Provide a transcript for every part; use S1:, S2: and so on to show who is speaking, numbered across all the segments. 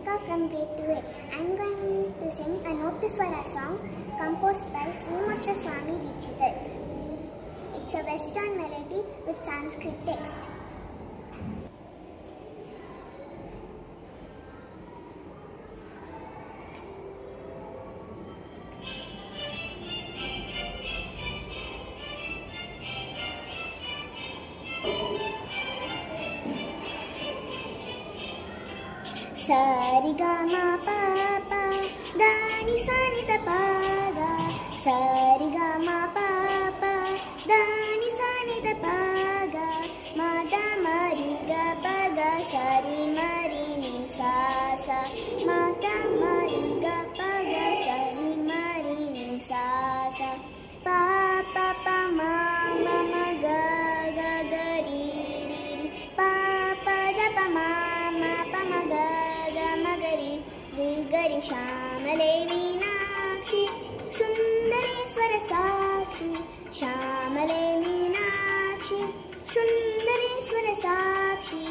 S1: Monica from grade 2A. I'm going to sing a note to swara song composed by Srimucha Swami Dikshithar. It's a Western melody with Sanskrit text. Sarigama papa dani sanita paga sarigama papa dani sanita paga mada mariga paga sari mari ni sa sa mada mariga paga sari mari ni sa sa pa pa pa ma ma ma ga ga ga ri ri pa pa da pa ma ma pa ma ga गरि श्यामले मीनाक्षी सुन्दरेश्वर साक्षी श्यामले मीनाक्षी सुन्दरेश्वर साक्षी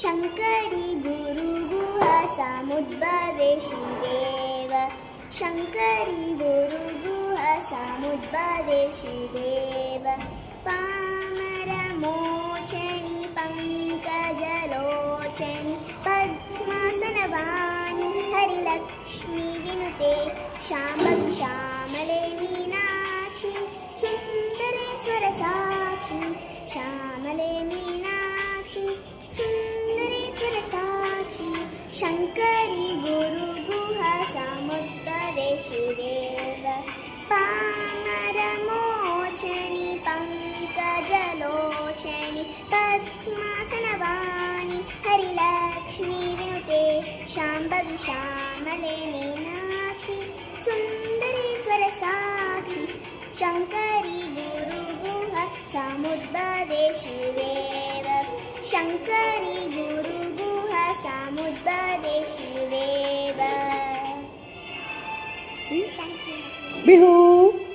S1: शङ्करी गुरुगुहा समुद्भवे श्रीदेव शङ्करी गुरुगुहा समुद्भवे श्रीदेव पामरमोचनि पङ्कजलोचनि पद्मासनवाणि हरिलक्ष्मी विनुते शाम्भवी श्यामले मीनाक्षी सुन्दरेश्वर साक्षी श्यामले मीनाक्षी सुन्दरेश्वर साक्षी शङ्करी गुरुगुहा समुद्भवे श्रीदेव पामरमोचनि पङ्कजलोचनि पद्मासनवाणि हरिलक्ष्मी विनुते शाम्भवी श्यामले मीनाक्षी सुन्दरेश्वर साक्षी शङ्करी गुरुगुहा समुद्भवे Shridev शङ्करी गुरुगुहा समुद्भवे Shridev. Thank you.
S2: Bihu.